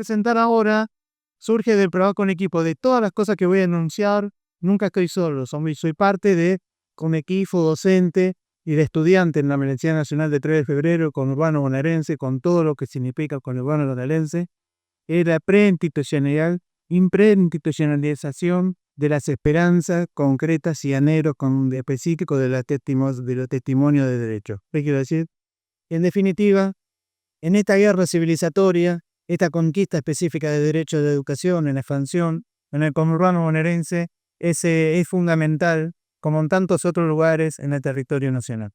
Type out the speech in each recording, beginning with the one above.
presentar ahora surge del trabajo con equipo. De todas las cosas que voy a enunciar, nunca estoy solo. Soy parte de un equipo docente y de estudiante en la Universidad Nacional de 3 de Febrero, conurbano bonaerense, con todo lo que significa conurbano bonaerense. Era impreinstitucionalización de las esperanzas concretas y anhelos específicos de los testimonios de derecho. ¿Qué quiero decir? En definitiva, en esta guerra civilizatoria, esta conquista específica de derechos de educación en expansión, en el conurbano bonaerense, es fundamental, como en tantos otros lugares en el territorio nacional.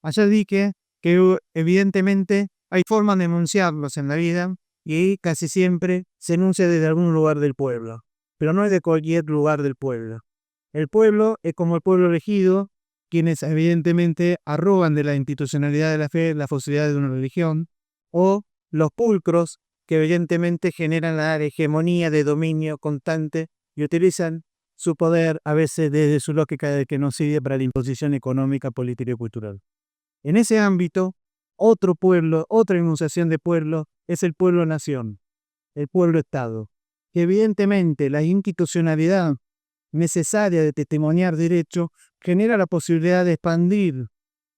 Ayer dije que evidentemente hay formas de enunciarlos en la vida y casi siempre se enuncia desde algún lugar del pueblo, pero no es de cualquier lugar del pueblo. El pueblo es como el pueblo elegido, quienes evidentemente arrogan de la institucionalidad de la fe la posibilidad de una religión, o los pulcros, que evidentemente generan la hegemonía de dominio constante y utilizan su poder a veces desde su lógica de genocidio para la imposición económica, política y cultural. En ese ámbito, otro pueblo, otra enunciación de pueblo, es el pueblo-nación, el pueblo-estado, que evidentemente la institucionalidad necesaria de testimoniar derecho genera la posibilidad de expandir,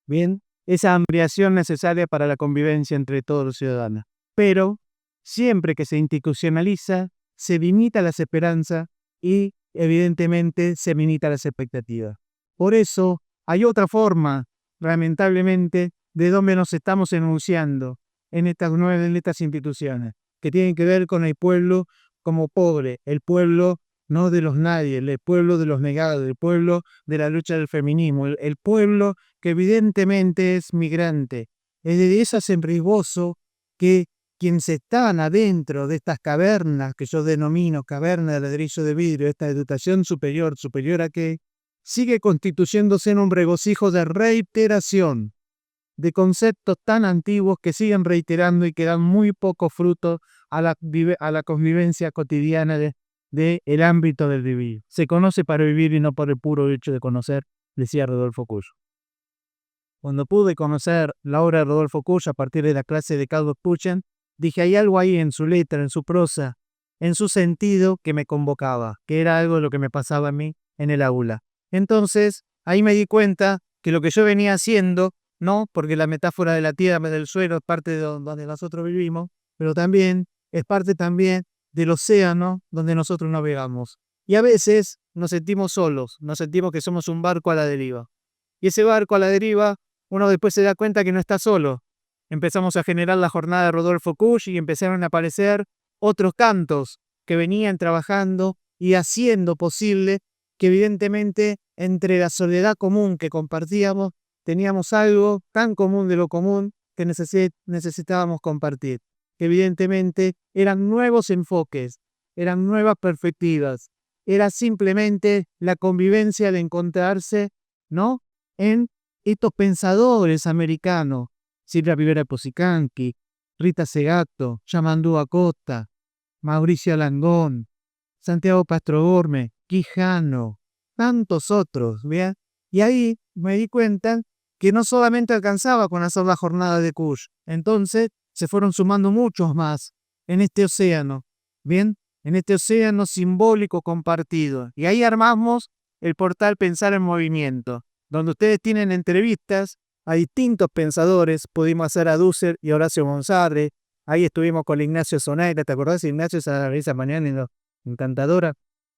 bien, esa ampliación necesaria para la convivencia entre todos los ciudadanos. Pero siempre que se institucionaliza, se limita las esperanzas y evidentemente se limita las expectativas. Por eso hay otra forma, lamentablemente, de donde nos estamos enunciando en estas instituciones, que tienen que ver con el pueblo como pobre, el pueblo no de los nadie, el pueblo de los negados, el pueblo de la lucha del feminismo, el pueblo que evidentemente es migrante. Es de ese sembrigoso que quienes están adentro de estas cavernas, que yo denomino cavernas de ladrillo de vidrio, esta educación superior a que, sigue constituyéndose en un regocijo de reiteración, de conceptos tan antiguos que siguen reiterando y que dan muy poco fruto a la convivencia cotidiana del ámbito del vivir. Se conoce para vivir y no por el puro hecho de conocer, decía Rodolfo Cuyo. Cuando pude conocer la obra de Rodolfo Cuyo a partir de la clase de Carlos Puchen, dije, hay algo ahí en su letra, en su prosa, en su sentido que me convocaba, que era algo de lo que me pasaba a mí en el aula. Entonces, ahí me di cuenta que lo que yo venía haciendo, no, porque la metáfora de la tierra, del suelo, es parte de donde nosotros vivimos, pero también es parte también del océano donde nosotros navegamos. Y a veces nos sentimos solos, nos sentimos que somos un barco a la deriva. Y ese barco a la deriva, uno después se da cuenta que no está solo. Empezamos a generar la jornada de Rodolfo Cuyo y empezaron a aparecer otros cantos que venían trabajando y haciendo posible que evidentemente entre la soledad común que compartíamos, teníamos algo tan común de lo común que necesitábamos compartir. Que evidentemente eran nuevos enfoques, eran nuevas perspectivas, era simplemente la convivencia de encontrarse, ¿no?, en estos pensadores americanos, Silvia Rivera Posicanqui, Rita Segatto, Yamandú Acosta, Mauricio Langón, Santiago Pastrogorme, Quijano, tantos otros, ¿bien? Y ahí me di cuenta que no solamente alcanzaba con hacer la jornada de Cuyo, entonces se fueron sumando muchos más en este océano, ¿bien? En este océano simbólico compartido. Y ahí armamos el portal Pensar en Movimiento, donde ustedes tienen entrevistas a distintos pensadores. Pudimos hacer a Dussel y Horacio González. Ahí estuvimos con Ignacio Sonaira, ¿te acordás? Ignacio esa mañana encantadora.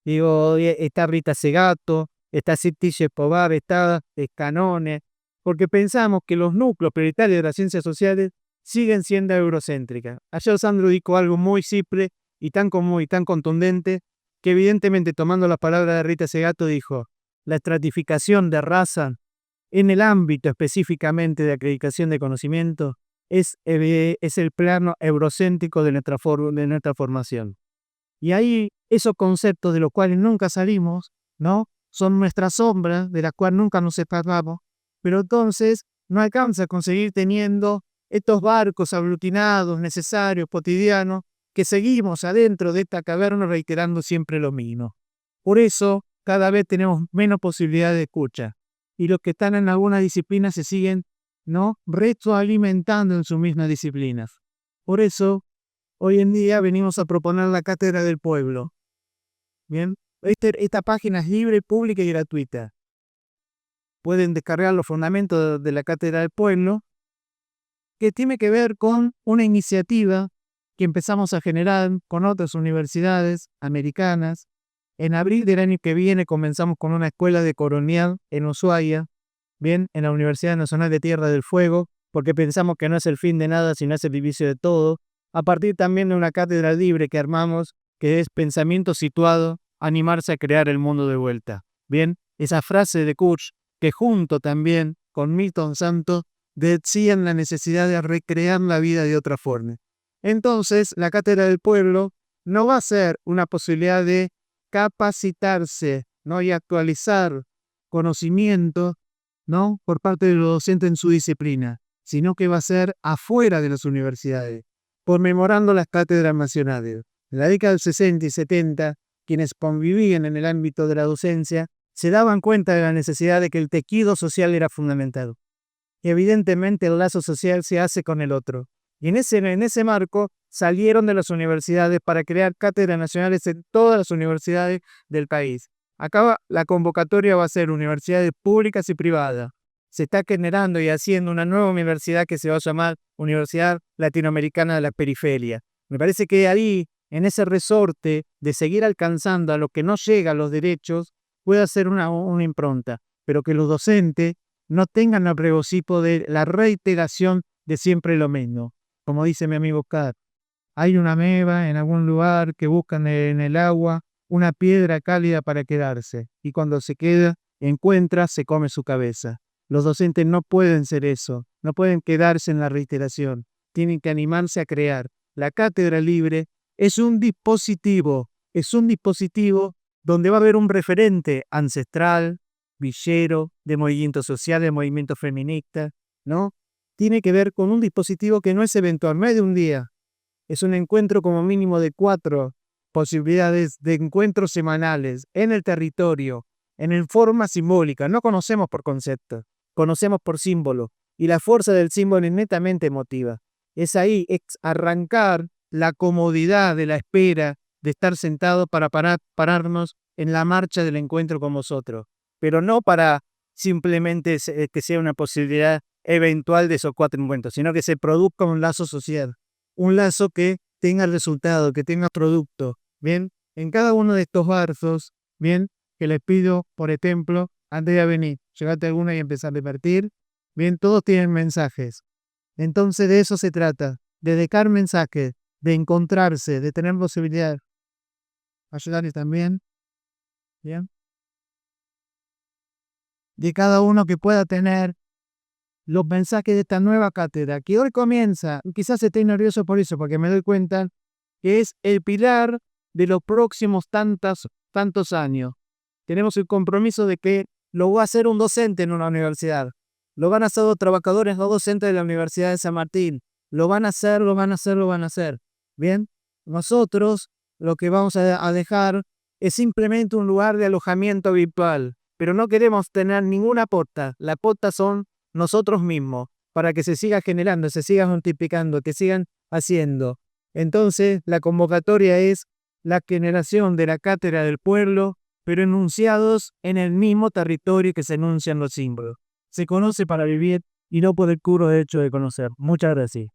Digo, está Rita Segatto, está Citiche Pobar, está Canone, porque pensamos que los núcleos prioritarios de las ciencias sociales siguen siendo eurocéntricas. Ayer Sandro dijo algo muy simple y tan común y tan contundente, que evidentemente tomando las palabras de Rita Segatto dijo, la estratificación de raza en el ámbito específicamente de acreditación de conocimiento es el plano eurocéntrico de nuestra formación. Y ahí esos conceptos de los cuales nunca salimos, ¿no?, son nuestras sombras de las cuales nunca nos separamos, pero entonces no alcanza a conseguir teniendo estos barcos aglutinados, necesarios, cotidianos, que seguimos adentro de esta caverna reiterando siempre lo mismo. Por eso cada vez tenemos menos posibilidad de escucha. Y los que están en algunas disciplinas se siguen, ¿no?, retroalimentando en sus mismas disciplinas. Por eso, hoy en día venimos a proponer la Cátedra del Pueblo. Bien, esta página es libre, pública y gratuita. Pueden descargar los fundamentos de la Cátedra del Pueblo, que tiene que ver con una iniciativa que empezamos a generar con otras universidades americanas. En abril del año que viene comenzamos con una escuela de colonial en Ushuaia, bien, en la Universidad Nacional de Tierra del Fuego, porque pensamos que no es el fin de nada, sino es el inicio de todo, a partir también de una cátedra libre que armamos, que es pensamiento situado, animarse a crear el mundo de vuelta. Bien, esa frase de Kurz, que junto también con Milton Santos, decían la necesidad de recrear la vida de otra forma. Entonces, la Cátedra del Pueblo no va a ser una posibilidad de capacitarse, ¿no?, y actualizar conocimiento, ¿no?, por parte de los docentes en su disciplina, sino que va a ser afuera de las universidades, conmemorando las cátedras nacionales. En la década del 60 y 70, quienes convivían en el ámbito de la docencia se daban cuenta de la necesidad de que el tejido social era fundamental. Y evidentemente el lazo social se hace con el otro. Y en ese marco salieron de las universidades para crear cátedras nacionales en todas las universidades del país. Acá la convocatoria va a ser universidades públicas y privadas. Se está generando y haciendo una nueva universidad que se va a llamar Universidad Latinoamericana de la Periferia. Me parece que ahí, en ese resorte de seguir alcanzando a lo que no llega a los derechos, puede hacer una impronta, pero que los docentes no tengan el regocijo de la reiteración de siempre lo mismo. Como dice mi amigo Kat, hay una ameba en algún lugar que buscan en el agua una piedra cálida para quedarse, y cuando se queda, encuentra, se come su cabeza. Los docentes no pueden ser eso, no pueden quedarse en la reiteración, tienen que animarse a crear. La cátedra libre es un dispositivo donde va a haber un referente ancestral, villero, de movimiento social, de movimiento feminista, ¿no? Tiene que ver con un dispositivo que no es eventual, no es de un día. Es un encuentro como mínimo de 4 posibilidades de encuentros semanales en el territorio, en forma simbólica. No conocemos por concepto, conocemos por símbolo. Y la fuerza del símbolo es netamente emotiva. Es ahí, es arrancar la comodidad de la espera, de estar sentado para pararnos en la marcha del encuentro con vosotros. Pero no para simplemente que sea una posibilidad eventual de esos 4 encuentros, sino que se produzca un lazo social, un lazo que tenga resultado, que tenga producto. Bien, en cada uno de estos versos, bien, que les pido, por ejemplo, antes de venir, llegate alguna y empezar a repartir, bien, todos tienen mensajes. Entonces de eso se trata, de dejar mensajes, de encontrarse, de tener posibilidad. Ayudarles también, bien, de cada uno que pueda tener los mensajes de esta nueva cátedra, que hoy comienza, quizás esté nervioso por eso, porque me doy cuenta que es el pilar de los próximos tantos años. Tenemos el compromiso de que lo va a hacer un docente en una universidad, lo van a hacer los trabajadores no docentes de la Universidad de San Martín, lo van a hacer. Bien, nosotros lo que vamos a dejar es simplemente un lugar de alojamiento virtual, pero no queremos tener ninguna pota. La pota son nosotros mismos, para que se siga generando, se siga multiplicando, que sigan haciendo. Entonces, la convocatoria es la generación de la cátedra del pueblo, pero enunciados en el mismo territorio que se enuncian los símbolos. Se conoce para vivir y no por el puro hecho de conocer. Muchas gracias.